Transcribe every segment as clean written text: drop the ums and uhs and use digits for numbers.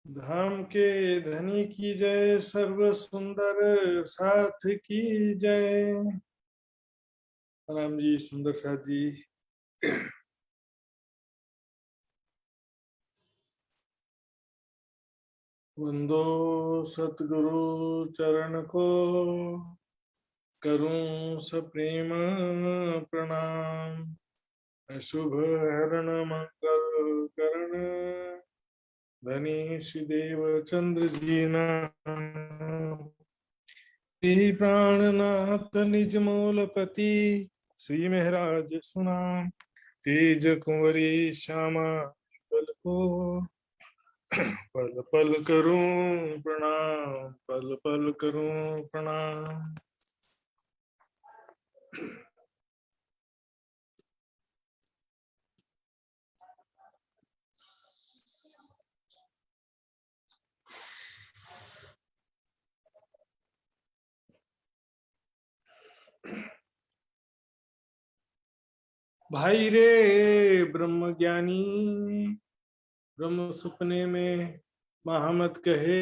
धाम के धनी की जय, सर्व सुंदर साथ की जय। राम जी, सुंदर साथ जी। वंदो सतगुरु चरण को, करूं सप्रेम प्रणाम। शुभ हरण मंगल करण, धनी श्री देव चंद्र जी नाम। प्राणनाथ निज मूलपति, श्री महराज सुनाम। तेज कुंवरी श्यामा बल को, पल पल करूं प्रणाम, पल पल करूं प्रणाम। भाई रे ब्रह्म ज्ञानी, ब्रह्म सपने में महामत कहे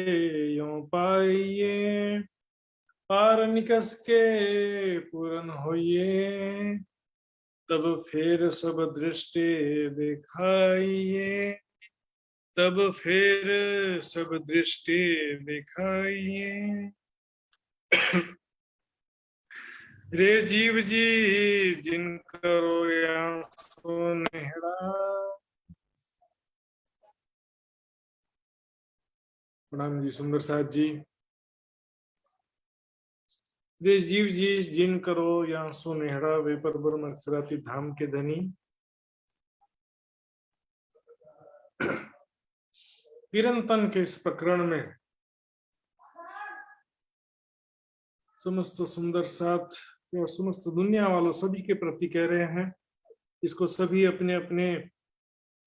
यों पाइये। पार निकस के पूरन होइए, तब फिर सब दृष्टि दिखाइए। तब फिर सब दृष्टि दिखाइए। रे जीव जी जिन करो या सो नेहड़ा। प्रणाम जी, सुंदर साथ जी। रे जीव जी जिन करो या सो नेहड़ा, वे पर ब्रह्म अक्षराती धाम के धनी। किरंतन के इस प्रकरण में समस्त सुंदर साथ और समस्त दुनिया वालों सभी के प्रति कह रहे हैं। इसको सभी अपने अपने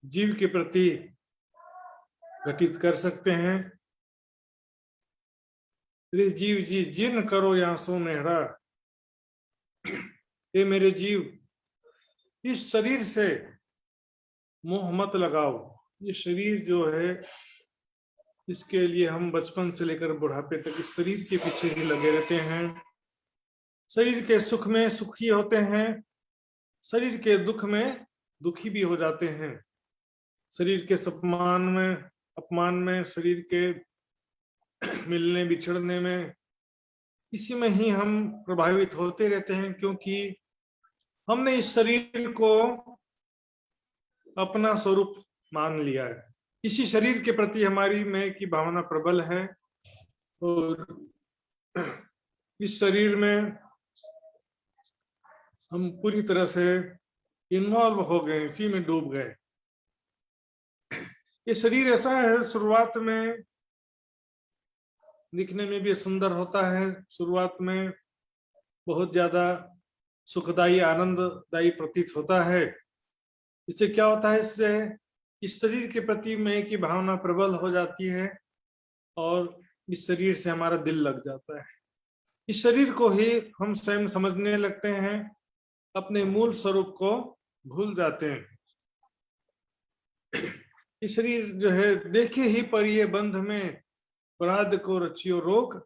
जीव के प्रति घटित कर सकते हैं। रे जीव जी जिन करो या सो नेहड़ा, ये मेरे जीव, इस शरीर से मोह मत लगाओ। ये शरीर जो है, इसके लिए हम बचपन से लेकर बुढ़ापे तक इस शरीर के पीछे ही लगे रहते हैं। शरीर के सुख में सुखी होते हैं, शरीर के दुख में दुखी भी हो जाते हैं। शरीर के सम्मान में अपमान में, शरीर के मिलने बिछड़ने में, इसी में ही हम प्रभावित होते रहते हैं, क्योंकि हमने इस शरीर को अपना स्वरूप मान लिया है। इसी शरीर के प्रति हमारी मैं की भावना प्रबल है, और इस शरीर में हम पूरी तरह से इन्वॉल्व हो गए, इसी में डूब गए। ये शरीर ऐसा है, शुरुआत में दिखने में भी सुंदर होता है, शुरुआत में बहुत ज्यादा सुखदाई आनंददायी प्रतीत होता है। इससे क्या होता है, इससे इस शरीर के प्रति मैं की भावना प्रबल हो जाती है, और इस शरीर से हमारा दिल लग जाता है। इस शरीर को ही हम स्वयं समझने लगते हैं, अपने मूल स्वरूप को भूल जाते हैं। ये शरीर जो है, देखे ही पर ये बंध में, अपराध को रचियो रोग,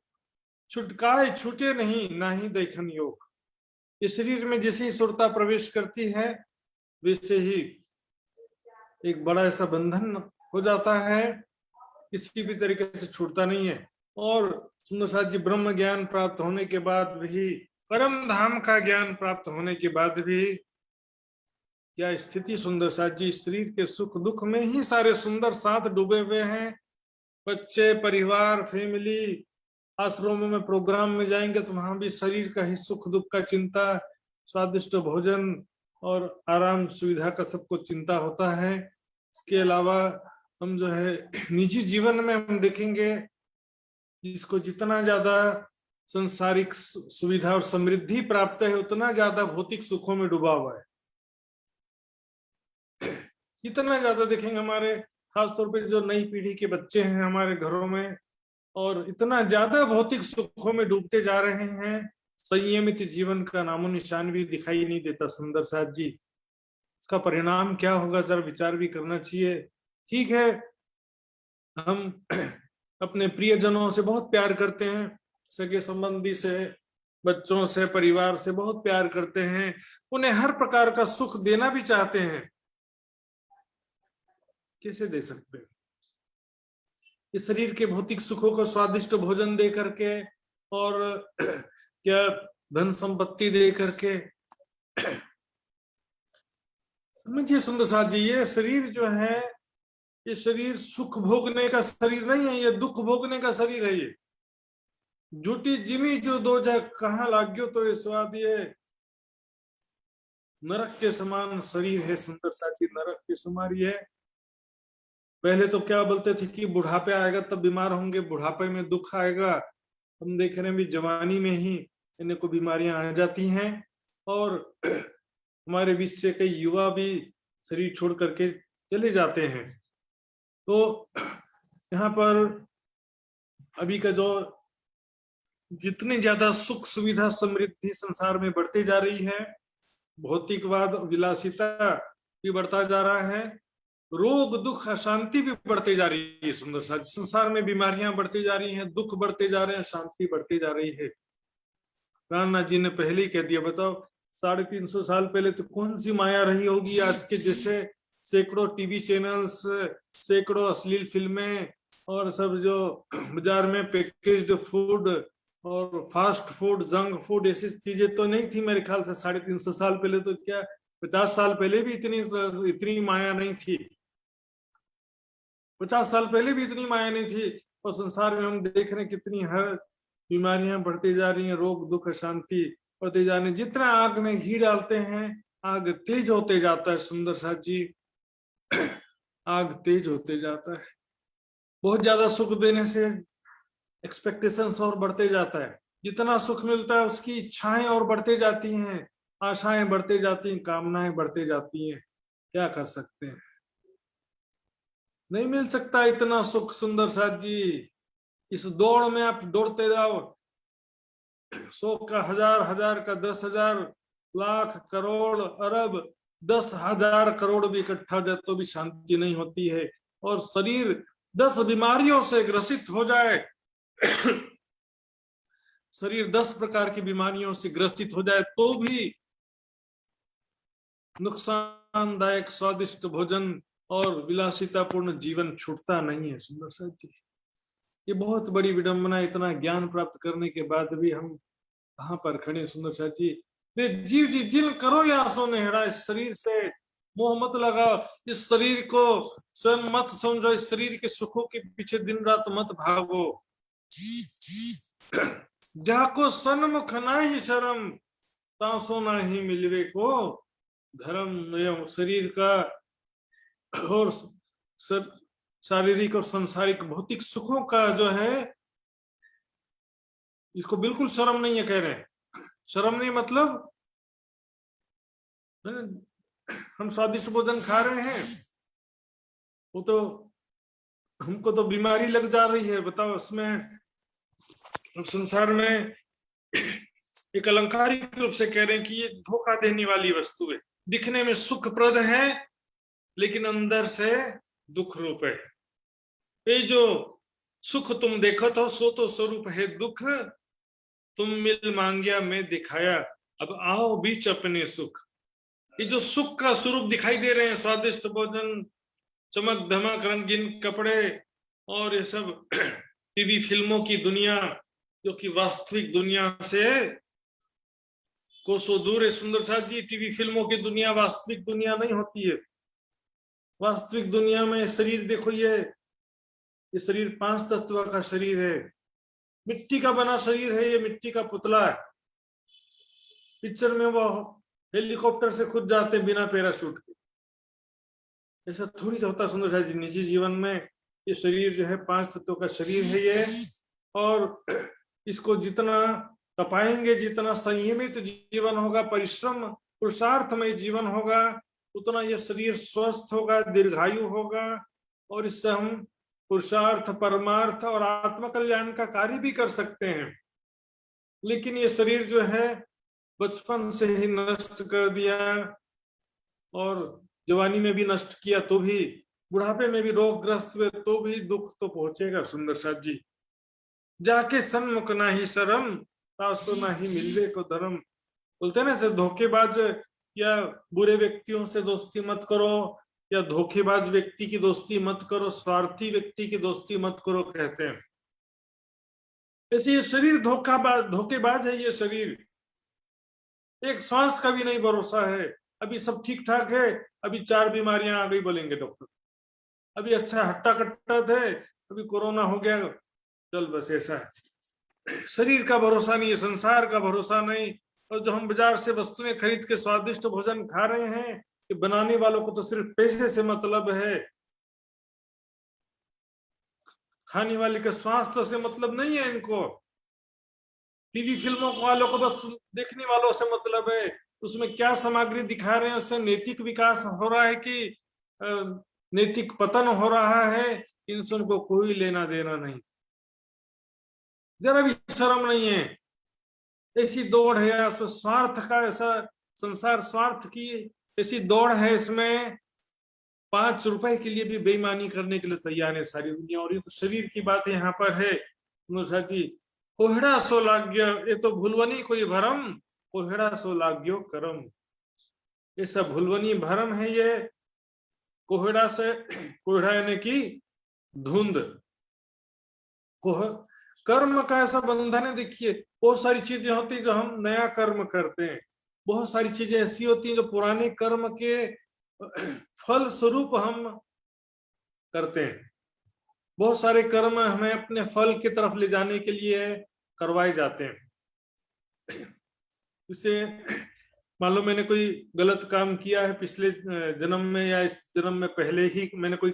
छुटकाए छूटे नहीं ना ही देखन योग। ये शरीर में जैसे ही सुरता प्रवेश करती है, वैसे ही एक बड़ा ऐसा बंधन हो जाता है, किसी भी तरीके से छूटता नहीं है। और सुंदर साथ जी, ब्रह्म ज्ञान प्राप्त होने के बाद भी, परम धाम का ज्ञान प्राप्त होने के बाद भी क्या स्थिति सुंदर साथ जी, शरीर के सुख दुख में ही सारे सुंदर साथ डूबे हुए हैं। बच्चे, परिवार, फैमिली, आश्रमों में प्रोग्राम में जाएंगे तो वहां भी शरीर का ही सुख दुख का चिंता, स्वादिष्ट भोजन और आराम सुविधा का सबको चिंता होता है। इसके अलावा हम जो है निजी जीवन में हम देखेंगे, जिसको जितना ज्यादा संसारिक सुविधा और समृद्धि प्राप्त है, उतना ज्यादा भौतिक सुखों में डूबा हुआ है। इतना ज्यादा देखेंगे हमारे खासतौर पे जो नई पीढ़ी के बच्चे हैं हमारे घरों में, और इतना ज्यादा भौतिक सुखों में डूबते जा रहे हैं, संयमित जीवन का नामो निशान भी दिखाई नहीं देता। सुंदर साथ जी, इसका परिणाम क्या होगा, जरा विचार भी करना चाहिए। ठीक है, हम अपने प्रियजनों से बहुत प्यार करते हैं, सगे संबंधी से, बच्चों से, परिवार से बहुत प्यार करते हैं, उन्हें हर प्रकार का सुख देना भी चाहते हैं। कैसे दे सकते हैं? इस शरीर के भौतिक सुखों को स्वादिष्ट भोजन दे करके और क्या धन संपत्ति दे करके। समझिए सुंदर साथ जी, ये शरीर जो है, ये शरीर सुख भोगने का शरीर नहीं है, ये दुख भोगने का शरीर है। ये झूठी जिमी जो दो जग कहाँ लाग्यो तो ये स्वाद, ये नरक के समान शरीर है सुंदर साथी, नरक के समान है। पहले तो क्या बोलते थे कि बुढ़ापे आएगा तब बीमार होंगे, बुढ़ापे में दुख आएगा। हम देख रहे हैं भी जवानी में ही इन्हें को बीमारियां आ जाती हैं, और हमारे बीच से कई युवा भी शरीर छोड़ करके चले जाते हैं। तो यहाँ पर अभी का जो जितनी ज्यादा सुख सुविधा समृद्धि संसार में बढ़ती जा रही है, भौतिकवाद विलासिता भी बढ़ता जा रहा है, रोग दुख अशांति भी बढ़ती जा रही है। सुंदर सा संसार में बीमारियां बढ़ती जा रही हैं, दुख बढ़ते जा रहे हैं, शांति बढ़ती जा रही है। रामनाथ जी ने पहले ही कह दिया, बताओ 350 साल पहले तो कौन सी माया रही होगी आज के जैसे सैकड़ों टीवी चैनल्स, सैकड़ों अश्लील फिल्में, और सब जो बाजार में पैकेज्ड फूड और फास्ट फूड, जंक फूड, ऐसी चीजें तो नहीं थी मेरे ख्याल से 350 साल पहले। तो क्या 50 साल पहले भी इतनी माया नहीं थी? 50 साल पहले भी इतनी माया नहीं थी। और संसार में हम देख रहे हैं कितनी हर बीमारियां बढ़ती जा रही हैं, रोग दुख अशांति बढ़ती जा रही है। जितना आग में घी डालते हैं आग तेज होते जाता है सुंदर साथ जी, आग तेज होते जाता है। बहुत ज्यादा सुख देने से एक्सपेक्टेशंस और बढ़ते जाता है, जितना सुख मिलता है उसकी इच्छाएं और बढ़ते जाती हैं, आशाएं बढ़ते जाती हैं, कामनाएं बढ़ते जाती हैं। क्या कर सकते हैं? नहीं मिल सकता इतना सुख सुंदर साथ जी। इस दौड़ में आप दौड़ते जाओ, 100 का, हजार, हजार का 10,000, लाख, करोड़, अरब, 10,000 करोड़ भी इकट्ठा हो जाए तो भी शांति नहीं होती है। और शरीर 10 बीमारियों से ग्रसित हो जाए, शरीर 10 प्रकार की बीमारियों से ग्रसित हो जाए तो भी नुकसानदायक स्वादिष्ट भोजन और विलासितापूर्ण जीवन छूटता नहीं है सुंदर साथ जी। ये बहुत बड़ी विडंबना, इतना ज्ञान प्राप्त करने के बाद भी हम कहाँ पर खड़े सुंदर साथ जी। जीव जी जिन करो या सो नेहड़ा, इस शरीर से मोह मत लगाओ, इस शरीर को स्वयं मत समझो, इस शरीर के सुखों के पीछे दिन रात मत भागो। जाको सन्मुख नाही शरम, तासो नाही मिलवे को धर्म। एवं शरीर का और शारीरिक और संसारिक भौतिक सुखों का जो है, इसको बिल्कुल शर्म नहीं है कह रहे हैं। शर्म नहीं मतलब हम स्वादिष्ट भोजन खा रहे हैं, वो तो हमको तो बीमारी लग जा रही है। बताओ उसमें संसार में एक अलंकारिक रूप से कह रहे हैं कि ये धोखा देने वाली वस्तु है, दिखने में सुखप्रद है लेकिन अंदर से दुख रूप है। ये जो सुख तुम देखत हो सो तो स्वरूप है दुख, तुम मिल मांगिया मैं दिखाया, अब आओ बीच अपने सुख। ये जो सुख का स्वरूप दिखाई दे रहे हैं, स्वादिष्ट भोजन, चमक धमक, रंगीन कपड़े और ये सब टीवी फिल्मों की दुनिया, जो कि वास्तविक दुनिया से कोसों दूर है सुंदर साथ जी। टीवी फिल्मों की दुनिया वास्तविक दुनिया नहीं होती है। वास्तविक दुनिया में शरीर देखो, ये शरीर 5 तत्व का शरीर है, मिट्टी का बना शरीर है, ये मिट्टी का पुतला है। पिक्चर में वो हेलीकॉप्टर से खुद जाते हैं बिना पैराशूट के, ऐसा थोड़ी होता सुंदर साथ जी। निजी जीवन में ये शरीर जो है 5 तत्वों का शरीर है ये, और इसको जितना तपाएंगे, जितना संयमित जीवन होगा, परिश्रम पुरुषार्थमय जीवन होगा, उतना यह शरीर स्वस्थ होगा, दीर्घायु होगा, और इससे हम पुरुषार्थ, परमार्थ और आत्म कल्याण का कार्य भी कर सकते हैं। लेकिन ये शरीर जो है बचपन से ही नष्ट कर दिया और जवानी में भी नष्ट किया तो भी बुढ़ापे में भी रोगग्रस्त हुए तो भी दुख तो पहुंचेगा सुंदर साथ जी। जाके सन्मुख नाही शरम, तासो नाही मिलवे को धर्म। बोलते ना से धोखेबाज या बुरे व्यक्तियों से दोस्ती मत करो, या धोखेबाज व्यक्ति की दोस्ती मत करो, स्वार्थी व्यक्ति की दोस्ती मत करो कहते हैं। ऐसे ये शरीर धोखेबाज है। ये शरीर एक सांस का भी नहीं भरोसा है। अभी सब ठीक ठाक है, अभी 4 बीमारियां आ गई बोलेंगे डॉक्टर। अभी अच्छा हट्टा कट्टा थे, अभी कोरोना हो गया, चल बस ऐसा है। शरीर का भरोसा नहीं है, संसार का भरोसा नहीं। और जो हम बाजार से वस्तुएं खरीद के स्वादिष्ट भोजन खा रहे हैं, कि बनाने वालों को तो सिर्फ पैसे से मतलब है, खाने वाले के स्वास्थ्य से मतलब नहीं है इनको। टीवी फिल्मों वालों को बस देखने वालों से मतलब है, उसमें क्या सामग्री दिखा रहे हैं, उससे नैतिक विकास हो रहा है कि नैतिक पतन हो रहा है, इनसे उनको कोई लेना देना नहीं, जरा भी शर्म नहीं है। ऐसी दौड़ है उसमें, स्वार्थ का ऐसा संसार, स्वार्थ की ऐसी दौड़ है इसमें, 5 रुपए के लिए भी बेईमानी करने के लिए तैयार है सारी दुनिया। और ये तो शरीर की बात यहाँ पर है की कोहड़ा सो लाग्य, ये तो भूलवनी कोई भरम, कोहड़ा सो लाग्यो करम। ये सब भूलवनी भरम है ये। कोहड़ा से, कोहड़ा यानी कि धुंध, कोह कर्म का ऐसा बंधन है। देखिए बहुत सारी चीजें होती है जो हम नया कर्म करते हैं, बहुत सारी चीजें ऐसी होती हैं जो पुराने कर्म के फल स्वरूप हम करते हैं। बहुत सारे कर्म हमें अपने फल की तरफ ले जाने के लिए करवाए जाते हैं। इससे मान लो मैंने कोई गलत काम किया है पिछले जन्म में, या इस जन्म में पहले ही मैंने कोई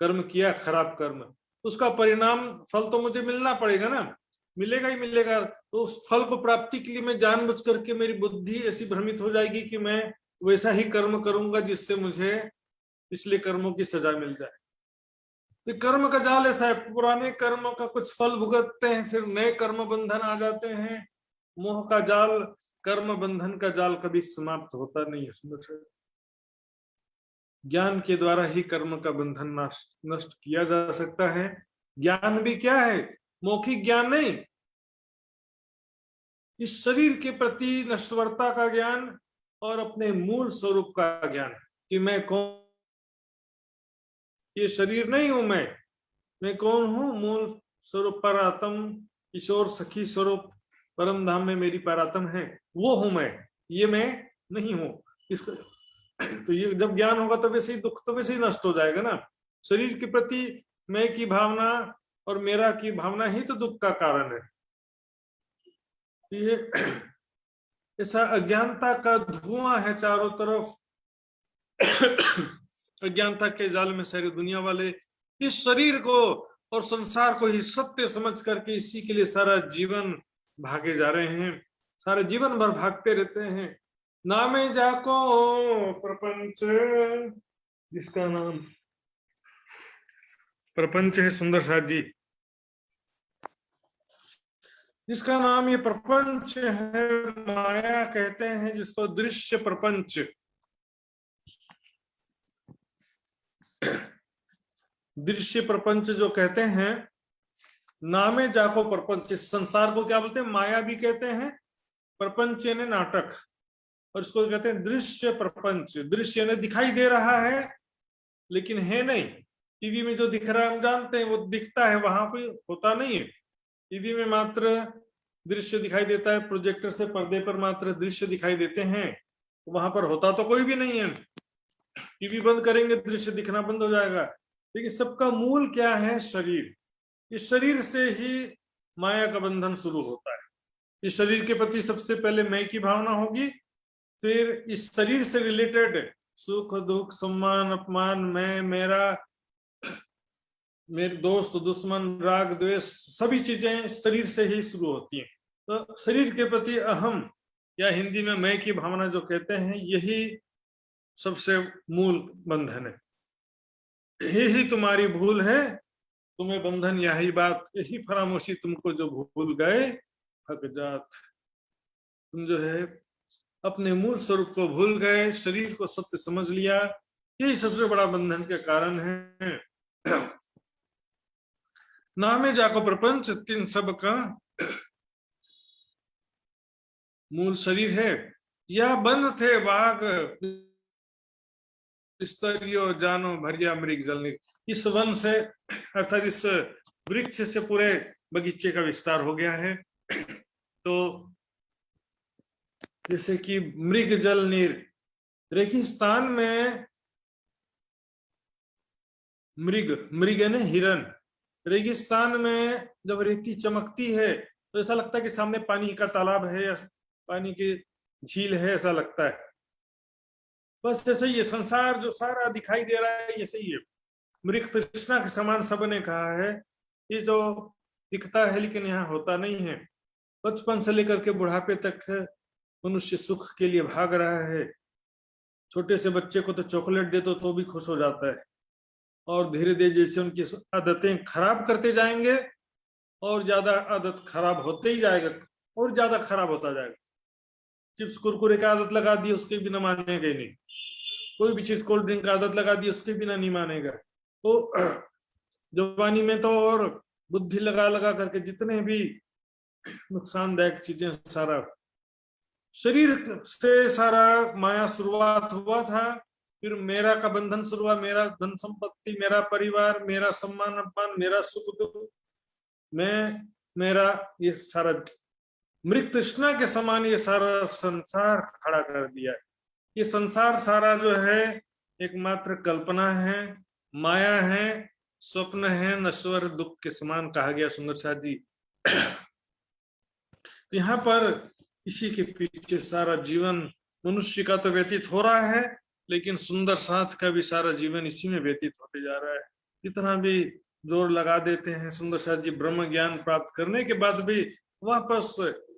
कर्म किया, खराब कर्म, उसका परिणाम फल तो मुझे मिलना पड़ेगा ना, मिलेगा ही मिलेगा। तो उस फल को प्राप्ति के लिए मैं जानबूझ करके, मेरी बुद्धि ऐसी भ्रमित हो जाएगी कि मैं वैसा ही कर्म करूंगा जिससे मुझे पिछले कर्मों की सजा मिल जाए। तो कर्म का जाल ऐसा है, पुराने कर्मों का कुछ फल भुगतते हैं, फिर नए कर्म बंधन आ जाते हैं। मोह का जाल, कर्म बंधन का जाल कभी समाप्त होता नहीं है। ज्ञान के द्वारा ही कर्म का बंधन नष्ट किया जा सकता है। ज्ञान भी क्या है, मौखिक ज्ञान नहीं, इस शरीर के प्रति नश्वरता का ज्ञान और अपने मूल स्वरूप का ज्ञान कि मैं कौन, ये शरीर नहीं हूं मैं कौन हूं, मूल स्वरूप परात्म, किशोर सखी स्वरूप परम धाम में मेरी परात्म है, वो हूं मैं, ये मैं नहीं हूं। इसका तो ये जब ज्ञान होगा तो वैसे ही दुख तो वैसे ही नष्ट हो जाएगा ना। शरीर के प्रति मैं की भावना और मेरा की भावना ही तो दुख का कारण है। ये ऐसा अज्ञानता का धुआं है चारों तरफ। अज्ञानता के जाल में सारी दुनिया वाले इस शरीर को और संसार को ही सत्य समझ करके इसी के लिए सारा जीवन भागे जा रहे हैं, सारे जीवन भर भागते रहते हैं। नामे जाको प्रपंच, जिसका नाम प्रपंच है सुंदर साथ जी, जिसका नाम ये प्रपंच है, माया कहते हैं जिसको दृश्य प्रपंच। दृश्य प्रपंच जो कहते हैं, नामे जाको प्रपंच, इस संसार को क्या बोलते हैं, माया भी कहते हैं, प्रपंच यानी नाटक, और इसको कहते हैं दृश्य प्रपंच। दृश्य यानी दिखाई दे रहा है लेकिन है नहीं। टीवी में जो दिख रहा है हम जानते हैं वो दिखता है, वहां पे होता नहीं है। टीवी में मात्र दृश्य दिखाई देता है, प्रोजेक्टर से पर्दे पर मात्र दृश्य दिखाई देते हैं, वहां पर होता तो कोई भी नहीं है। टीवी बंद करेंगे दृश्य दिखना बंद हो जाएगा। लेकिन सबका मूल क्या है, शरीर। इस शरीर से ही माया का बंधन शुरू होता है। इस शरीर के प्रति सबसे पहले मैं की भावना होगी, फिर इस शरीर से रिलेटेड सुख दुख सम्मान अपमान, मैं मेरा, मेरे दोस्त दुश्मन राग द्वेष, सभी चीजें शरीर से ही शुरू होती हैं। तो शरीर के प्रति अहम या हिंदी में मैं की भावना जो कहते हैं, यही सबसे मूल बंधन है। यही तुम्हारी भूल है, तुम्हें बंधन यही बात, यही फरामोशी तुमको जो भूल गए हक जात। तुम जो है अपने मूल स्वरूप को भूल गए, शरीर को सत्य समझ लिया, यही सबसे बड़ा बंधन के कारण है। नामे जाको प्रपंच तीन सब का मूल शरीर है। यह बन थे बाग स्तरियो जानो भरिया मृग जलनी। इस वन से अर्थात इस वृक्ष से पूरे बगीचे का विस्तार हो गया है। तो जैसे कि मृग जल नीर, रेगिस्तान में मृग है ना हिरन, रेगिस्तान में जब रेती चमकती है तो ऐसा लगता है कि सामने पानी का तालाब है या पानी की झील है, ऐसा लगता है। बस ऐसे ही है संसार जो सारा दिखाई दे रहा है, ऐसे ही है। मृग तृष्णा के समान सबने कहा है, ये जो दिखता है लेकिन यहाँ होता नहीं है। बचपन से लेकर के बुढ़ापे तक मनुष्य सुख के लिए भाग रहा है। छोटे से बच्चे को तो चॉकलेट दे तो भी खुश हो जाता है, और धीरे धीरे जैसे उनकी आदतें खराब करते जाएंगे और ज्यादा आदत खराब होते ही जाएगा और ज्यादा खराब होता जाएगा। चिप्स कुरकुरे का आदत लगा दी उसके बिना मानेगा ही नहीं, कोई भी चीज कोल्ड ड्रिंक का आदत लगा दी उसके बिना नहीं मानेगा। तो जवानी में तो और बुद्धि लगा लगा करके जितने भी नुकसानदायक चीजें, सारा शरीर से सारा माया शुरुआत हुआ था, फिर मेरा का बंधन शुरू हुआ, मेरा धन संपत्ति, मेरा परिवार, मेरा सम्मान अपमान, मेरा सुख दुख, मैं मेरा, ये सारा मृग तृष्णा के समान ये सारा संसार खड़ा कर दिया। ये संसार सारा जो है एकमात्र कल्पना है, माया है, स्वप्न है, नश्वर दुख के समान कहा गया सुंदर साथ जी। यहाँ पर इसी के पीछे सारा जीवन मनुष्य का तो व्यतीत हो रहा है, लेकिन सुंदर साथ का भी सारा जीवन इसी में व्यतीत होते जा रहा है। इतना भी जोर लगा देते हैं सुंदर साथ जी, ब्रह्म ज्ञान प्राप्त करने के बाद भी वापस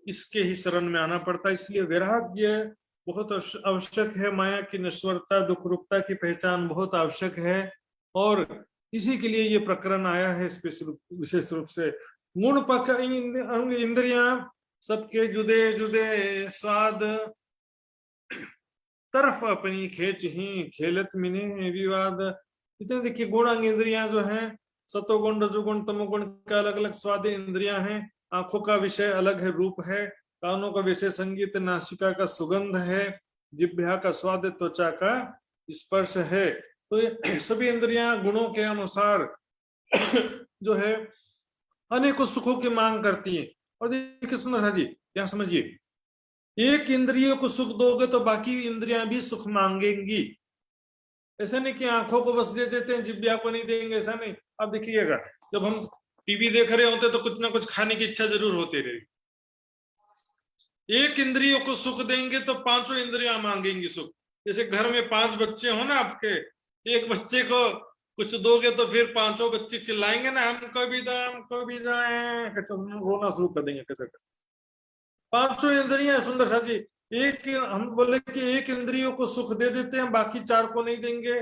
इसके ही शरण में आना पड़ता है। इसलिए वैराग्य बहुत आवश्यक है, माया की नश्वरता दुख रूपता की पहचान बहुत आवश्यक है, और इसी के लिए ये प्रकरण आया है विशेष रूप से। गुण पक्ष अंग इंद्रियां सबके जुदे जुदे स्वाद, तरफ अपनी खेच ही खेलत मिने विवाद। इतने देखिए गुण अंग इंद्रियां जो हैं, सतोगुण रजोगुण तमोगुण का अलग अलग स्वाद इंद्रियां हैं। आंखों का विषय अलग है, रूप है। कानों का विषय संगीत, नासिका का सुगंध है, जिह्वा का स्वाद, त्वचा का स्पर्श है। तो ये सभी इंद्रियां गुणों के अनुसार जो है अनेकों सुखों की मांग करती है। और देखिए सुंदर सा जी, क्या समझिए, एक इंद्रियों को सुख दोगे तो बाकी इंद्रियां भी सुख मांगेंगी। ऐसा नहीं कि आंखों को बस दे देते हैं जिह्वा को नहीं देंगे, ऐसा नहीं। अब देखिएगा जब हम टीवी देख रहे होते तो कुछ ना कुछ खाने की इच्छा जरूर होती रहेगी। एक इंद्रियों को सुख देंगे तो पांचों इंद्रियां मांगेंगी सुख। जैसे घर में 5 बच्चे हो ना आपके, एक बच्चे को कुछ दोगे तो फिर पांचों बच्चे चिल्लाएंगे ना, हमको भी दो हमको भी दो, रोना शुरू कर देंगे कैसे कैसे। पांचों इंद्रियां सुंदर सा जी, एक हम बोले कि एक इंद्रियों को सुख दे देते हैं बाकी 4 को नहीं देंगे,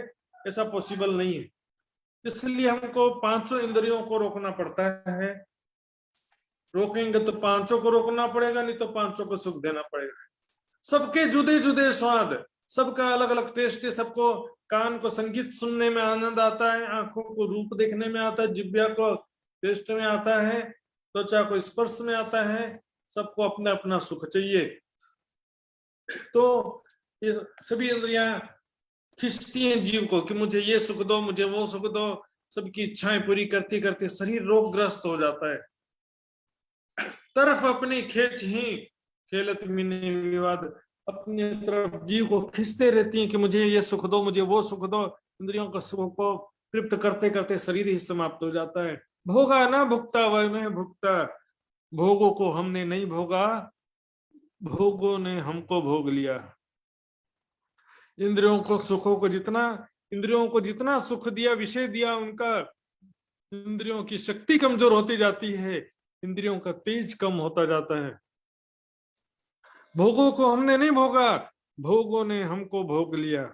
ऐसा पॉसिबल नहीं है। इसलिए हमको पांचों इंद्रियों को रोकना पड़ता है। रोकेंगे तो पांचों को रोकना पड़ेगा, नहीं तो पांचों को सुख देना पड़ेगा। सबके जुदे जुदे स्वाद, सबका अलग अलग टेस्ट है। सबको कान को संगीत सुनने में आनंद आता है, आंखों को रूप देखने में आता है, जिह्वा को टेस्ट में आता है, त्वचा को स्पर्श में आता है। सबको अपना अपना सुख चाहिए। तो ये सभी इंद्रियां खींचती हैं जीव को कि मुझे ये सुख दो, मुझे वो सुख दो। सबकी इच्छाएं पूरी करते करते शरीर रोगग्रस्त हो जाता है। तरफ अपनी खेच ही खेलत मिने विवाद, अपनी तरफ जीव को खींचते रहती हैं कि मुझे ये सुख दो, मुझे वो सुख दो। इंद्रियों का सुख को तृप्त करते करते शरीर ही समाप्त हो जाता है। भोगा ना भुगता वह में भुगता, भोगों को हमने नहीं भोगा, भोगों ने हमको भोग लिया। इंद्रियों को सुखों को जितना, इंद्रियों को जितना सुख दिया, विषय दिया, उनका इंद्रियों की शक्ति कमजोर होती जाती है, इंद्रियों का तेज कम होता जाता है। भोगों को हमने नहीं भोगा, भोगों ने हमको भोग लिया।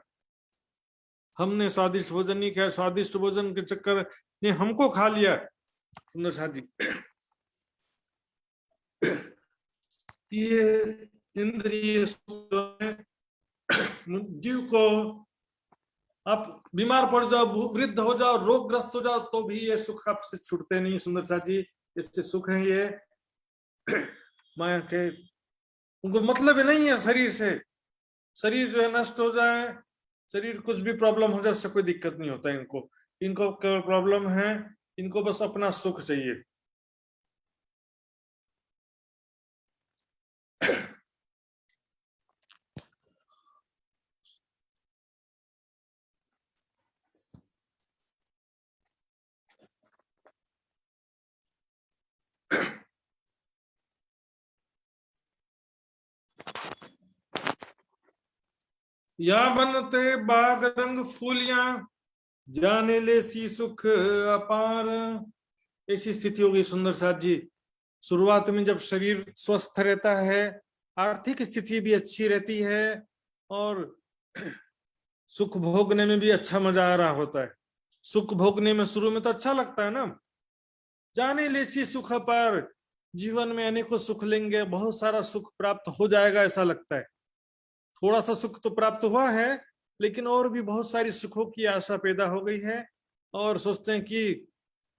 हमने स्वादिष्ट भोजन नहीं किया, स्वादिष्ट भोजन के चक्कर ने हमको खा लिया। सुंदर साथ जी, ये इंद्रिय जीव को आप बीमार पड़ जाओ, वृद्ध हो जाओ, रोगग्रस्त हो जाओ, तो भी ये सुख आपसे छूटते नहीं सुंदर साथ जी। इससे सुख है ये माया के, उनको मतलब ही नहीं है शरीर से। शरीर जो है नष्ट हो जाए, शरीर कुछ भी प्रॉब्लम हो जाए, उससे कोई दिक्कत नहीं होता इनको। इनको केवल प्रॉब्लम है, इनको बस अपना सुख चाहिए। या बनते बाग रंग फूलियां, जाने ले सी सुख अपार। ऐसी स्थिति होगी सुंदर साथ जी। शुरुआत में जब शरीर स्वस्थ रहता है, आर्थिक स्थिति भी अच्छी रहती है, और सुख भोगने में भी अच्छा मजा आ रहा होता है। सुख भोगने में शुरू में तो अच्छा लगता है ना, जाने ले सी सुख अपार, जीवन में अनेकों सुख लेंगे, बहुत सारा सुख प्राप्त हो जाएगा ऐसा लगता है। थोड़ा सा सुख तो प्राप्त हुआ है, लेकिन और भी बहुत सारी सुखों की आशा पैदा हो गई है। और सोचते हैं कि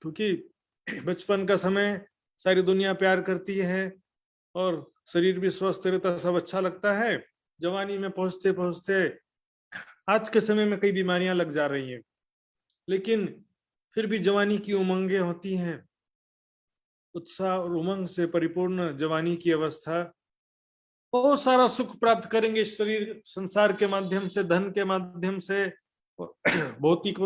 क्योंकि बचपन का समय सारी दुनिया प्यार करती है, और शरीर भी स्वस्थ रहता, सब अच्छा लगता है। जवानी में पहुंचते पहुंचते आज के समय में कई बीमारियां लग जा रही हैं, लेकिन फिर भी जवानी की उमंगें होती हैं, उत्साह और उमंग से परिपूर्ण जवानी की अवस्था। बहुत सारा सुख प्राप्त करेंगे शरीर संसार के माध्यम से, धन के माध्यम से, भौतिक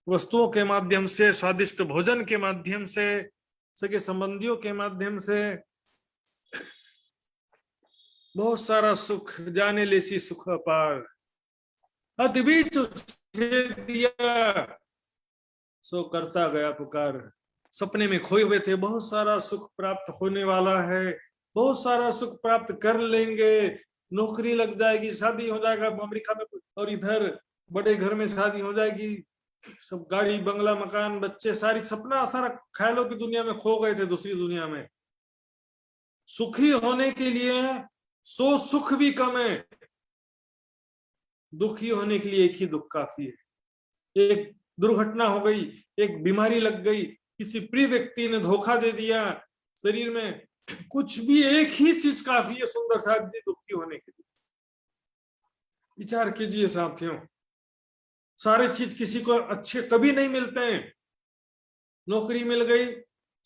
वस्तुओं के माध्यम से, स्वादिष्ट भोजन के माध्यम से, सगे संबंधियों के माध्यम से, बहुत सारा सुख, जाने ले सी सुख अपार। अति बीच दिया, सो करता गया पुकार। सपने में खोए हुए थे, बहुत सारा सुख प्राप्त होने वाला है, बहुत सारा सुख प्राप्त कर लेंगे, नौकरी लग जाएगी, शादी हो जाएगा अमेरिका में, और इधर बड़े घर में शादी हो जाएगी, सब गाड़ी बंगला मकान बच्चे, सारी सपना सारा ख्यालों की दुनिया में खो गए थे दूसरी दुनिया में। सुखी होने के लिए 100 सुख भी कम है, दुखी होने के लिए एक ही दुख काफी है। एक दुर्घटना हो गई, एक बीमारी लग गई, किसी प्रिय व्यक्ति ने धोखा दे दिया, शरीर में कुछ भी, एक ही चीज काफी है सुंदर साथ जी दुखी होने के लिए। विचार कीजिए साथियों, सारे चीज किसी को अच्छे कभी नहीं मिलते हैं। नौकरी मिल गई,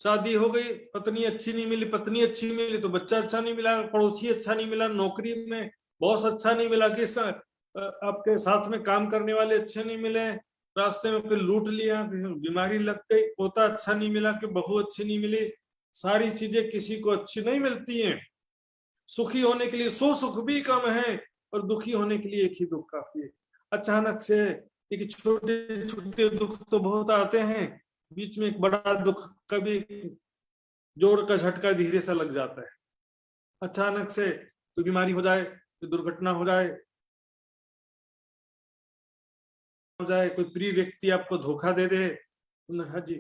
शादी हो गई, पत्नी अच्छी नहीं मिली, पत्नी अच्छी मिली तो बच्चा अच्छा नहीं मिला, पड़ोसी अच्छा नहीं मिला, नौकरी में बॉस अच्छा नहीं मिला, किस आपके साथ में काम करने वाले अच्छे नहीं मिले, रास्ते में कोई लूट लिया, बीमारी लग गई, पोता अच्छा नहीं मिला, कि बहू अच्छी नहीं मिली, सारी चीजें किसी को अच्छी नहीं मिलती हैं। सुखी होने के लिए 100 सुख भी कम है, और दुखी होने के लिए एक ही दुख काफी है। अचानक से एक छोटे छोटे दुख तो बहुत आते हैं, बीच में एक बड़ा दुख कभी जोर का झटका धीरे सा लग जाता है। अचानक से कोई बीमारी हो जाए, कोई दुर्घटना हो जाए, कोई प्रिय व्यक्ति आपको धोखा दे दे, हाँ जी,